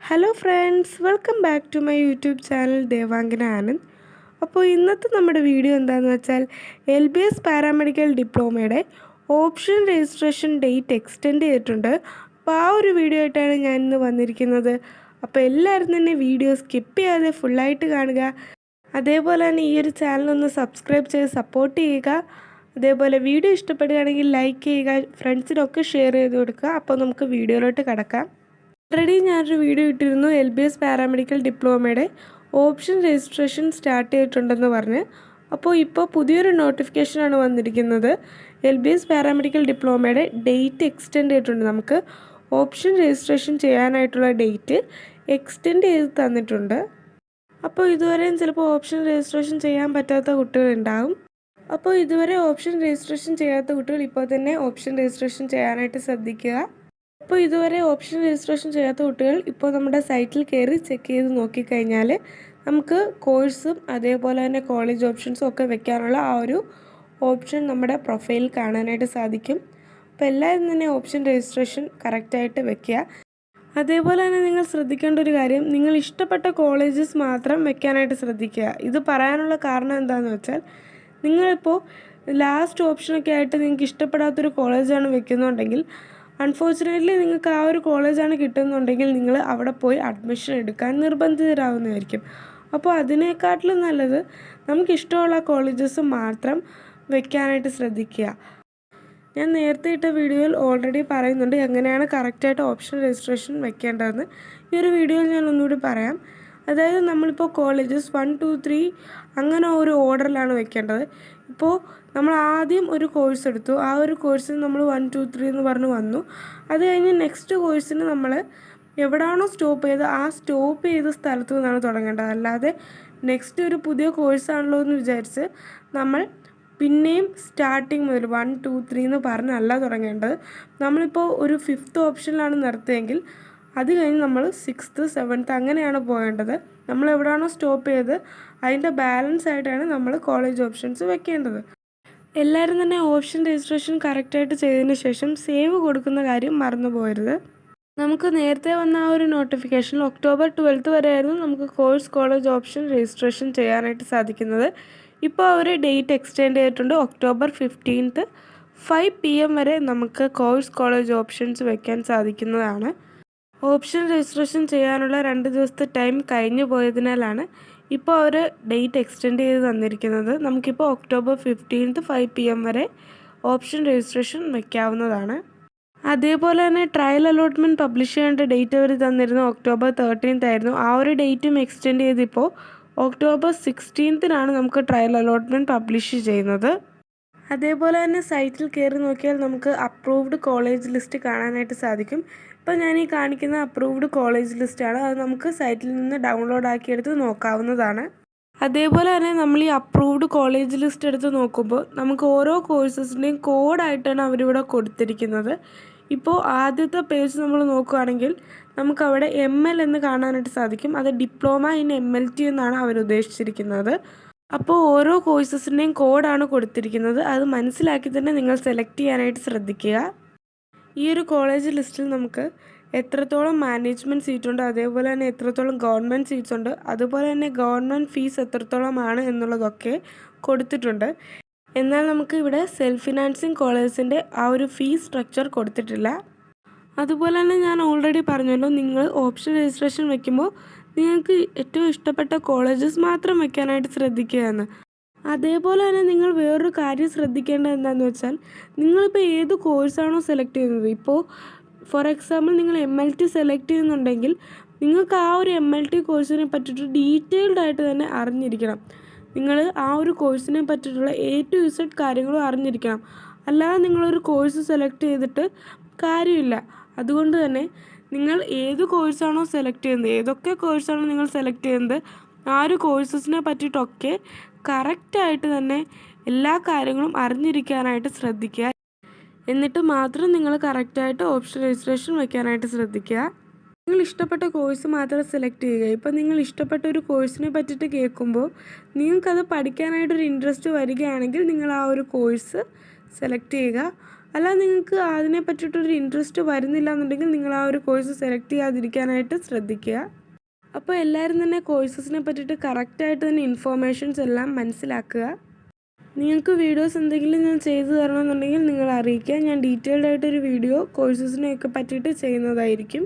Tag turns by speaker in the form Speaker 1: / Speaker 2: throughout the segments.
Speaker 1: Hello friends, welcome back to my YouTube channel Devangana Anand. അപ്പോൾ ഇന്നത്തെ നമ്മുടെ വീഡിയോ എന്താണെന്ന് വെച്ചാൽ LBS പാരാമെഡിക്കൽ ഡിപ്ലോമയുടെ ഓപ്ഷൻ രജിസ്ട്രേഷൻ ഡേറ്റ് എക്സ്റ്റെൻഡ് ചെയ്തിട്ടുണ്ട്. അപ്പോൾ ആ ഒരു വീഡിയോ ആയിട്ടാണ് ഞാൻ ഇന്ന് വന്നിരിക്കുന്നത്. അപ്പോൾ എല്ലാവരും തന്നെ വീഡിയോ സ്കിപ്പ് ചെയ്യാതെ ഫുള്ളായിട്ട് കാണുക. അതേപോലെ തന്നെ ഈ ഒരു ചാനലൊന്ന് സബ്സ്ക്രൈബ് ചെയ്ത് സപ്പോർട്ട് ചെയ്യുക. അതേപോലെ വീഡിയോ ഇഷ്ടപ്പെടുകയാണെങ്കിൽ ലൈക്ക് ചെയ്യുക, ഫ്രണ്ട്സിനൊക്കെ ഷെയർ ചെയ്ത് കൊടുക്കുക. അപ്പോൾ നമുക്ക് വീഡിയോയിലോട്ട് കിടക്കാം. ഓൾറെഡി ഞാനൊരു വീഡിയോ ഇട്ടിരുന്നു LBS പാരാമെഡിക്കൽ ഡിപ്ലോമയുടെ ഓപ്ഷൻ രജിസ്ട്രേഷൻ സ്റ്റാർട്ട് ചെയ്തിട്ടുണ്ടെന്ന് പറഞ്ഞ്. ഇപ്പോൾ പുതിയൊരു നോട്ടിഫിക്കേഷനാണ് വന്നിരിക്കുന്നത്. LBS പാരാമെഡിക്കൽ ഡിപ്ലോമയുടെ ഡേറ്റ് എക്സ്റ്റെൻഡ് ചെയ്തിട്ടുണ്ട്. നമുക്ക് ഓപ്ഷൻ രജിസ്ട്രേഷൻ ചെയ്യാനായിട്ടുള്ള ഡേറ്റ് എക്സ്റ്റെൻഡ് ചെയ്ത് തന്നിട്ടുണ്ട്. അപ്പോൾ ഇതുവരെയും ചിലപ്പോൾ ഓപ്ഷൻ രജിസ്ട്രേഷൻ ചെയ്യാൻ പറ്റാത്ത കുട്ടികളുണ്ടാകും. അപ്പോൾ ഇതുവരെ ഓപ്ഷൻ രജിസ്ട്രേഷൻ ചെയ്യാത്ത കുട്ടികൾ ഇപ്പോൾ തന്നെ ഓപ്ഷൻ രജിസ്ട്രേഷൻ ചെയ്യാനായിട്ട് ശ്രദ്ധിക്കുക. അപ്പോൾ ഇതുവരെ ഓപ്ഷൻ രജിസ്ട്രേഷൻ ചെയ്യാത്ത കുട്ടികൾ ഇപ്പോൾ നമ്മുടെ സൈറ്റിൽ കയറി ചെക്ക് ചെയ്ത് നോക്കിക്കഴിഞ്ഞാൽ നമുക്ക് കോഴ്സും അതേപോലെ തന്നെ കോളേജ് ഓപ്ഷൻസും ഒക്കെ വെക്കാനുള്ള ആ ഒരു ഓപ്ഷൻ നമ്മുടെ പ്രൊഫൈലിൽ കാണാനായിട്ട് സാധിക്കും. അപ്പോൾ എല്ലാവരും തന്നെ ഓപ്ഷൻ രജിസ്ട്രേഷൻ കറക്റ്റായിട്ട് വെക്കുക. അതേപോലെ തന്നെ നിങ്ങൾ ശ്രദ്ധിക്കേണ്ട ഒരു കാര്യം, നിങ്ങൾ ഇഷ്ടപ്പെട്ട കോളേജസ് മാത്രം വെക്കാനായിട്ട് ശ്രദ്ധിക്കുക. ഇത് പറയാനുള്ള കാരണം എന്താണെന്ന് വെച്ചാൽ, നിങ്ങളിപ്പോൾ ലാസ്റ്റ് ഓപ്ഷനൊക്കെ ആയിട്ട് നിങ്ങൾക്ക് ഇഷ്ടപ്പെടാത്തൊരു കോളേജാണ് വെക്കുന്നുണ്ടെങ്കിൽ, അൺഫോർച്ചുനേറ്റ്ലി നിങ്ങൾക്ക് ആ ഒരു കോളേജാണ് കിട്ടുന്നുണ്ടെങ്കിൽ നിങ്ങൾ അവിടെ പോയി അഡ്മിഷൻ എടുക്കാൻ നിർബന്ധിതരാകുന്നതായിരിക്കും. അപ്പോൾ അതിനേക്കാട്ടിലും നല്ലത് നമുക്കിഷ്ടമുള്ള കോളേജസ് മാത്രം വെക്കാനായിട്ട് ശ്രദ്ധിക്കുക. ഞാൻ നേരത്തെ ഇട്ട വീഡിയോയിൽ ഓൾറെഡി പറയുന്നുണ്ട് എങ്ങനെയാണ് കറക്റ്റായിട്ട് ഓപ്ഷൻ രജിസ്ട്രേഷൻ വെക്കേണ്ടതെന്ന്. ഈ ഒരു വീഡിയോയിൽ ഞാൻ ഒന്നുകൂടി പറയാം. അതായത് നമ്മളിപ്പോൾ കോളേജസ് 1, 2, 3 അങ്ങനെ ഒരു ഓർഡറിലാണ് വെക്കേണ്ടത്. ഇപ്പോൾ നമ്മൾ ആദ്യം ഒരു കോഴ്സ് എടുത്തു, ആ ഒരു കോഴ്സിന് നമ്മൾ 1, 2, 3 എന്ന് പറഞ്ഞ് വന്നു. അത് കഴിഞ്ഞ് നെക്സ്റ്റ് കോഴ്സിന് നമ്മൾ എവിടെയാണോ സ്റ്റോപ്പ് ചെയ്ത് ആ സ്റ്റോപ്പ് ചെയ്ത സ്ഥലത്തു നിന്നാണ് തുടങ്ങേണ്ടത്. അല്ലാതെ നെക്സ്റ്റ് ഒരു പുതിയ കോഴ്സാണല്ലോ എന്ന് വിചാരിച്ച് നമ്മൾ പിന്നെയും സ്റ്റാർട്ടിങ് മുതൽ 1, 2, 3 എന്ന് പറഞ്ഞല്ല തുടങ്ങേണ്ടത്. നമ്മളിപ്പോൾ ഒരു 5th ഓപ്ഷനിലാണ് നിർത്തിയെങ്കിൽ അത് കഴിഞ്ഞ് നമ്മൾ 6th, 7th അങ്ങനെയാണ് പോകേണ്ടത്. നമ്മൾ എവിടെയാണോ സ്റ്റോപ്പ് ചെയ്ത് അതിൻ്റെ ബാലൻസ് ആയിട്ടാണ് നമ്മൾ കോളേജ് ഓപ്ഷൻസ് വെക്കേണ്ടത്. എല്ലാവരും തന്നെ ഓപ്ഷൻ രജിസ്ട്രേഷൻ കറക്റ്റായിട്ട് ചെയ്തതിന് ശേഷം സേവ് കൊടുക്കുന്ന കാര്യം മറന്നു പോകരുത്. നമുക്ക് നേരത്തെ വന്ന ആ ഒരു നോട്ടിഫിക്കേഷനിൽ October 12th വരെയായിരുന്നു നമുക്ക് കോളേജ് ഓപ്ഷൻ രജിസ്ട്രേഷൻ ചെയ്യാനായിട്ട് സാധിക്കുന്നത്. ഇപ്പോൾ അവർ ഡേറ്റ് എക്സ്റ്റെൻഡ് ചെയ്തിട്ടുണ്ട്. October 15th 5 PM വരെ നമുക്ക് കോളേജ് ഓപ്ഷൻസ് വെക്കാൻ സാധിക്കുന്നതാണ്. ഓപ്ഷൻ രജിസ്ട്രേഷൻ ചെയ്യാനുള്ള 2 ദിവസത്തെ ടൈം കഴിഞ്ഞു പോയതിനാലാണ് ഇപ്പോൾ അവർ ഡേറ്റ് എക്സ്റ്റെൻഡ് ചെയ്ത് തന്നിരിക്കുന്നത്. നമുക്കിപ്പോൾ October 15th 5 PM വരെ ഓപ്ഷൻ രജിസ്ട്രേഷൻ വയ്ക്കാവുന്നതാണ്. അതേപോലെ തന്നെ ട്രയൽ അലോട്ട്മെൻറ്റ് പബ്ലിഷ് ചെയ്യേണ്ട ഡേറ്റ് അവർ തന്നിരുന്നത് October 13th ആയിരുന്നു. ആ ഒരു ഡേറ്റും എക്സ്റ്റെൻഡ് ചെയ്തിപ്പോൾ October 16th നമുക്ക് ട്രയൽ അലോട്ട്മെൻറ്റ് പബ്ലിഷ് ചെയ്യുന്നത്. അതേപോലെ തന്നെ സൈറ്റിൽ കയറി നോക്കിയാൽ നമുക്ക് അപ്രൂവ്ഡ് കോളേജ് ലിസ്റ്റ് കാണാനായിട്ട് സാധിക്കും. ഇപ്പോൾ ഞാൻ ഈ കാണിക്കുന്ന അപ്രൂവ്ഡ് കോളേജ് ലിസ്റ്റാണ്. അത് നമുക്ക് സൈറ്റിൽ നിന്ന് ഡൗൺലോഡ് ആക്കിയെടുത്ത് നോക്കാവുന്നതാണ്. അതേപോലെ തന്നെ നമ്മൾ ഈ അപ്രൂവ്ഡ് കോളേജ് ലിസ്റ്റ് എടുത്ത് നോക്കുമ്പോൾ നമുക്ക് ഓരോ കോഴ്സസിൻ്റെയും കോഡായിട്ടാണ് അവരിവിടെ കൊടുത്തിരിക്കുന്നത്. ഇപ്പോൾ ആദ്യത്തെ പേജ് നമ്മൾ നോക്കുകയാണെങ്കിൽ നമുക്കവിടെ ML എന്ന് കാണാനായിട്ട് സാധിക്കും. അത് ഡിപ്ലോമ ഇൻ MLT എന്നാണ് അവർ ഉദ്ദേശിച്ചിരിക്കുന്നത്. അപ്പോൾ ഓരോ കോഴ്സസിൻ്റെയും കോഡാണ് കൊടുത്തിരിക്കുന്നത്. അത് മനസ്സിലാക്കി തന്നെ നിങ്ങൾ സെലക്ട് ചെയ്യാനായിട്ട് ശ്രദ്ധിക്കുക. ഈ ഒരു കോളേജ് ലിസ്റ്റിൽ നമുക്ക് എത്രത്തോളം മാനേജ്മെൻറ്റ് സീറ്റുണ്ട്, അതേപോലെ തന്നെ എത്രത്തോളം ഗവൺമെൻറ് സീറ്റ്സ് ഉണ്ട്, അതുപോലെ തന്നെ ഗവൺമെൻറ് ഫീസ് എത്രത്തോളമാണ് എന്നുള്ളതൊക്കെ കൊടുത്തിട്ടുണ്ട്. എന്നാൽ നമുക്ക് ഇവിടെ സെൽഫ് ഫിനാൻസിങ് കോളേജസിൻ്റെ ആ ഒരു ഫീസ് സ്ട്രക്ചർ കൊടുത്തിട്ടില്ല. അതുപോലെ തന്നെ ഞാൻ ഓൾറെഡി പറഞ്ഞല്ലോ, നിങ്ങൾ ഓപ്ഷൻ രജിസ്ട്രേഷൻ വെക്കുമ്പോൾ നിങ്ങൾക്ക് ഏറ്റവും ഇഷ്ടപ്പെട്ട കോളേജസ് മാത്രം വെക്കാനായിട്ട് ശ്രദ്ധിക്കുക എന്ന്. അതേപോലെ തന്നെ നിങ്ങൾ വേറൊരു കാര്യം ശ്രദ്ധിക്കേണ്ടത് എന്താണെന്ന് വെച്ചാൽ, നിങ്ങളിപ്പോൾ ഏത് കോഴ്സാണോ സെലക്ട് ചെയ്യുന്നത്, ഇപ്പോൾ ഫോർ എക്സാമ്പിൾ നിങ്ങൾ MLT സെലക്ട് ചെയ്യുന്നുണ്ടെങ്കിൽ നിങ്ങൾക്ക് ആ ഒരു MLT കോഴ്സിനെ പറ്റിയിട്ട് ഡീറ്റെയിൽഡ് ആയിട്ട് തന്നെ അറിഞ്ഞിരിക്കണം. നിങ്ങൾ ആ ഒരു കോഴ്സിനെ പറ്റിയിട്ടുള്ള A to Z കാര്യങ്ങളും അറിഞ്ഞിരിക്കണം. അല്ലാതെ നിങ്ങളൊരു കോഴ്സ് സെലക്ട് ചെയ്തിട്ട് കാര്യമില്ല. അതുകൊണ്ട് തന്നെ നിങ്ങൾ ഏത് കോഴ്സാണോ സെലക്ട് ചെയ്യുന്നത്, ഏതൊക്കെ കോഴ്സാണോ നിങ്ങൾ സെലക്ട് ചെയ്യുന്നത്, ആ ഒരു കോഴ്സസിനെ പറ്റിയിട്ടൊക്കെ കറക്റ്റായിട്ട് തന്നെ എല്ലാ കാര്യങ്ങളും അറിഞ്ഞിരിക്കാനായിട്ട് ശ്രദ്ധിക്കുക. എന്നിട്ട് മാത്രം നിങ്ങൾ കറക്റ്റായിട്ട് ഓപ്ഷൻ രജിസ്ട്രേഷൻ വയ്ക്കാനായിട്ട് ശ്രദ്ധിക്കുക. നിങ്ങൾ ഇഷ്ടപ്പെട്ട കോഴ്സ് മാത്രം സെലക്ട് ചെയ്യുക. ഇപ്പം നിങ്ങൾ ഇഷ്ടപ്പെട്ട ഒരു കോഴ്സിനെ പറ്റിയിട്ട് കേൾക്കുമ്പോൾ നിങ്ങൾക്കത് പഠിക്കാനായിട്ടൊരു ഇൻട്രസ്റ്റ് വരികയാണെങ്കിൽ നിങ്ങൾ ആ ഒരു കോഴ്സ് സെലക്ട് ചെയ്യുക. അല്ല നിങ്ങൾക്ക് അതിനെ പറ്റിയിട്ടൊരു ഇൻട്രസ്റ്റ് വരുന്നില്ല എന്നുണ്ടെങ്കിൽ നിങ്ങൾ ആ ഒരു കോഴ്സ് സെലക്ട് ചെയ്യാതിരിക്കാനായിട്ട് ശ്രദ്ധിക്കുക. അപ്പോൾ എല്ലാവരും തന്നെ കോഴ്സസിനെ പറ്റിയിട്ട് കറക്റ്റായിട്ട് തന്നെ ഇൻഫോർമേഷൻസ് എല്ലാം മനസ്സിലാക്കുക. നിങ്ങൾക്ക് വീഡിയോസ് എന്തെങ്കിലും ഞാൻ ചെയ്തു തരണമെന്നുണ്ടെങ്കിൽ നിങ്ങൾ അറിയിക്കുക. ഞാൻ ഡീറ്റെയിൽഡ് ആയിട്ടൊരു വീഡിയോ കോഴ്സസിനെയൊക്കെ പറ്റിയിട്ട് ചെയ്യുന്നതായിരിക്കും.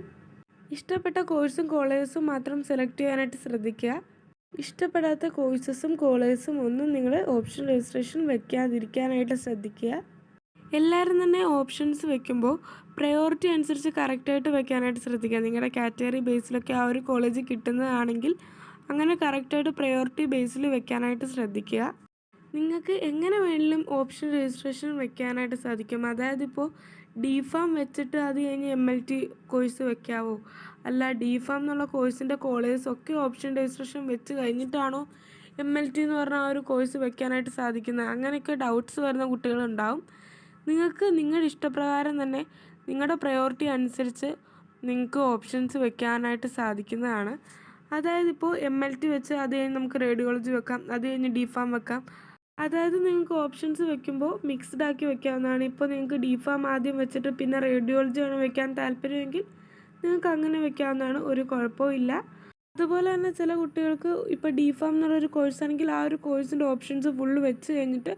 Speaker 1: ഇഷ്ടപ്പെട്ട കോഴ്സും കോളേജസും മാത്രം സെലക്ട് ചെയ്യാനായിട്ട് ശ്രദ്ധിക്കുക. ഇഷ്ടപ്പെടാത്ത കോഴ്സസും കോളേജസും ഒന്നും നിങ്ങൾ ഓപ്ഷൻ രജിസ്ട്രേഷൻ വെക്കാതിരിക്കാനായിട്ട് ശ്രദ്ധിക്കുക. എല്ലാവരും തന്നെ ഓപ്ഷൻസ് വെക്കുമ്പോൾ പ്രയോറിറ്റി അനുസരിച്ച് കറക്റ്റായിട്ട് വെക്കാനായിട്ട് ശ്രദ്ധിക്കുക. നിങ്ങളുടെ കാറ്റഗറി ബേസിലൊക്കെ ആ ഒരു കോളേജ് കിട്ടുന്നതാണെങ്കിൽ അങ്ങനെ കറക്റ്റായിട്ട് പ്രയോറിറ്റി ബേസിൽ വെക്കാനായിട്ട് ശ്രദ്ധിക്കുക. നിങ്ങൾക്ക് എങ്ങനെ വേണമെങ്കിലും ഓപ്ഷൻ രജിസ്ട്രേഷൻ വെക്കാനായിട്ട് സാധിക്കും. അതായത് ഇപ്പോൾ DPharm വെച്ചിട്ട് അത് കഴിഞ്ഞ് MLT കോഴ്സ് വെക്കാവോ, അല്ല DPharm എന്നുള്ള കോഴ്സിൻ്റെ കോളേജസ് ഒക്കെ ഓപ്ഷൻ രജിസ്ട്രേഷൻ വെച്ച് കഴിഞ്ഞിട്ടാണോ MLT എന്ന് പറഞ്ഞ ആ ഒരു കോഴ്സ് വെക്കാനായിട്ട് സാധിക്കുന്നത്, അങ്ങനെയൊക്കെ ഡൗട്ട്സ് വരുന്ന കുട്ടികളുണ്ടാവും. നിങ്ങൾക്ക് നിങ്ങളുടെ ഇഷ്ടപ്രകാരം തന്നെ നിങ്ങളുടെ പ്രയോറിറ്റി അനുസരിച്ച് നിങ്ങൾക്ക് ഓപ്ഷൻസ് വെക്കാനായിട്ട് സാധിക്കുന്നതാണ്. അതായത് ഇപ്പോൾ MLT വെച്ച് അത് കഴിഞ്ഞ് നമുക്ക് റേഡിയോളജി വെക്കാം, അത് കഴിഞ്ഞ് DPharm വെക്കാം. അതായത് നിങ്ങൾക്ക് ഓപ്ഷൻസ് വെക്കുമ്പോൾ മിക്സ്ഡ് ആക്കി വെക്കാവുന്നതാണ്. ഇപ്പോൾ നിങ്ങൾക്ക് DPharm ആദ്യം വെച്ചിട്ട് പിന്നെ റേഡിയോളജിയാണ് വെക്കാൻ താല്പര്യമെങ്കിൽ നിങ്ങൾക്ക് അങ്ങനെ വെക്കാവുന്നതാണ്, ഒരു കുഴപ്പമില്ല. അതുപോലെ തന്നെ ചില കുട്ടികൾക്ക് ഇപ്പോൾ DPharm എന്നുള്ളൊരു കോഴ്സാണെങ്കിൽ ആ ഒരു കോഴ്സിൻ്റെ ഓപ്ഷൻസ് ഫുള്ള് വെച്ച് കഴിഞ്ഞിട്ട്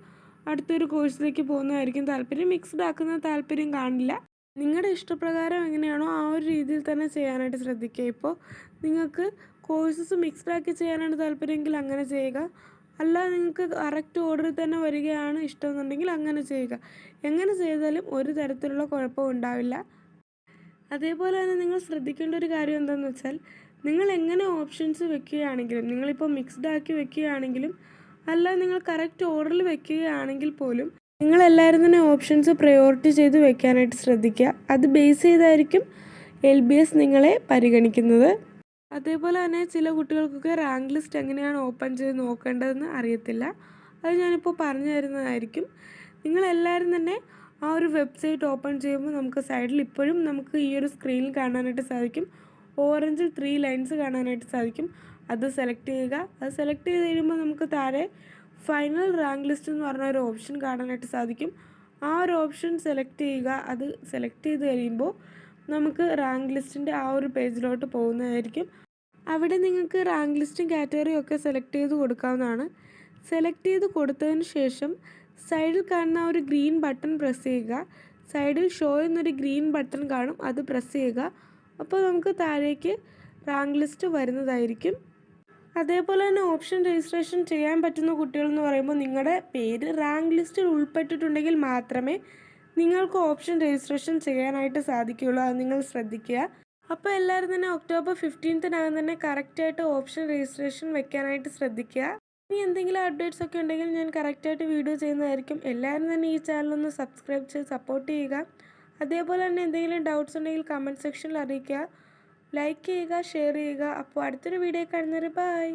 Speaker 1: അടുത്തൊരു കോഴ്സിലേക്ക് പോകുന്നതായിരിക്കും താല്പര്യം. മിക്സ്ഡ് ആക്കുന്ന താല്പര്യം കാണില്ല. നിങ്ങളുടെ ഇഷ്ടപ്രകാരം എങ്ങനെയാണോ ആ ഒരു രീതിയിൽ തന്നെ ചെയ്യാനായിട്ട് ശ്രദ്ധിക്കുക. ഇപ്പോൾ നിങ്ങൾക്ക് കോഴ്സസ് മിക്സ്ഡ് ആക്കി ചെയ്യാനായിട്ട് താല്പര്യമെങ്കിൽ അങ്ങനെ ചെയ്യുക. അല്ല നിങ്ങൾക്ക് കറക്റ്റ് ഓർഡറിൽ തന്നെ വരികയാണ് ഇഷ്ടമെന്നുണ്ടെങ്കിൽ അങ്ങനെ ചെയ്യുക. എങ്ങനെ ചെയ്താലും ഒരു തരത്തിലുള്ള കുഴപ്പവും ഉണ്ടാവില്ല. അതേപോലെ തന്നെ നിങ്ങൾ ശ്രദ്ധിക്കേണ്ട ഒരു കാര്യം എന്താണെന്ന് വെച്ചാൽ, നിങ്ങൾ എങ്ങനെ ഓപ്ഷൻസ് വെക്കുകയാണെങ്കിലും, നിങ്ങളിപ്പോൾ മിക്സ്ഡ് ആക്കി വെക്കുകയാണെങ്കിലും അല്ല നിങ്ങൾ കറക്റ്റ് ഓർഡറിൽ വെക്കുകയാണെങ്കിൽ പോലും നിങ്ങളെല്ലാവരും തന്നെ ഓപ്ഷൻസ് പ്രയോറിറ്റി ചെയ്ത് വെക്കാനായിട്ട് ശ്രദ്ധിക്കുക. അത് ബേസ് ചെയ്തായിരിക്കും LBS നിങ്ങളെ പരിഗണിക്കുന്നത്. അതേപോലെ തന്നെ ചില കുട്ടികൾക്കൊക്കെ റാങ്ക് ലിസ്റ്റ് എങ്ങനെയാണ് ഓപ്പൺ ചെയ്ത് നോക്കേണ്ടതെന്ന് അറിയത്തില്ല. അത് ഞാനിപ്പോൾ പറഞ്ഞു തരുന്നതായിരിക്കും. നിങ്ങളെല്ലാവരും തന്നെ ആ ഒരു വെബ്സൈറ്റ് ഓപ്പൺ ചെയ്യുമ്പോൾ നമുക്ക് സൈഡിൽ ഇപ്പോഴും നമുക്ക് ഈ ഒരു സ്ക്രീനിൽ കാണാനായിട്ട് സാധിക്കും. ഓറഞ്ചിൽ 3 ലൈൻസ് കാണാനായിട്ട് സാധിക്കും. അത് സെലക്ട് ചെയ്യുക. അത് സെലക്ട് ചെയ്ത് കഴിയുമ്പോൾ നമുക്ക് താഴെ ഫൈനൽ റാങ്ക് ലിസ്റ്റ് എന്ന് പറഞ്ഞ ഒരു ഓപ്ഷൻ കാണാനായിട്ട് സാധിക്കും. ആ ഒരു ഓപ്ഷൻ സെലക്ട് ചെയ്യുക. അത് സെലക്ട് ചെയ്ത് കഴിയുമ്പോൾ നമുക്ക് റാങ്ക് ലിസ്റ്റിൻ്റെ ആ ഒരു പേജിലോട്ട് പോകുന്നതായിരിക്കും. അവിടെ നിങ്ങൾക്ക് റാങ്ക് ലിസ്റ്റും കാറ്റഗറിയും ഒക്കെ സെലക്ട് ചെയ്ത് കൊടുക്കാവുന്നതാണ്. സെലക്ട് ചെയ്ത് കൊടുത്തതിന് ശേഷം സൈഡിൽ കാണുന്ന ഒരു ഗ്രീൻ ബട്ടൺ പ്രസ് ചെയ്യുക. സൈഡിൽ ഷോ എന്നൊരു ഗ്രീൻ ബട്ടൺ കാണും, അത് പ്രസ് ചെയ്യുക. അപ്പോൾ നമുക്ക് താഴേക്ക് റാങ്ക് ലിസ്റ്റ് വരുന്നതായിരിക്കും. അതേപോലെ തന്നെ ഓപ്ഷൻ രജിസ്ട്രേഷൻ ചെയ്യാൻ പറ്റുന്ന കുട്ടികളെന്ന് പറയുമ്പോൾ നിങ്ങളുടെ പേര് റാങ്ക് ലിസ്റ്റിൽ ഉൾപ്പെട്ടിട്ടുണ്ടെങ്കിൽ മാത്രമേ നിങ്ങൾക്ക് ഓപ്ഷൻ രജിസ്ട്രേഷൻ ചെയ്യാനായിട്ട് സാധിക്കുകയുള്ളൂ. അത് നിങ്ങൾ ശ്രദ്ധിക്കുക. അപ്പോൾ എല്ലാവരും തന്നെ ഒക്ടോബർ 15-നകം തന്നെ കറക്റ്റായിട്ട് ഓപ്ഷൻ രജിസ്ട്രേഷൻ വെക്കാനായിട്ട് ശ്രദ്ധിക്കുക. ഇനി എന്തെങ്കിലും അപ്ഡേറ്റ്സ് ഒക്കെ ഉണ്ടെങ്കിൽ ഞാൻ കറക്റ്റായിട്ട് വീഡിയോ ചെയ്യുന്നതായിരിക്കും. എല്ലാവരും തന്നെ ഈ ചാനലൊന്ന് സബ്സ്ക്രൈബ് ചെയ്ത് സപ്പോർട്ട് ചെയ്യുക. അതേപോലെ തന്നെ എന്തെങ്കിലും ഡൗട്ട്സ് ഉണ്ടെങ്കിൽ കമൻറ്റ് സെക്ഷനിൽ അറിയിക്കുക. ലൈക്ക് ചെയ്യുക, ഷെയർ ചെയ്യുക. അപ്പോൾ അടുത്തൊരു വീഡിയോ കാണുന്നവരെ ബൈ.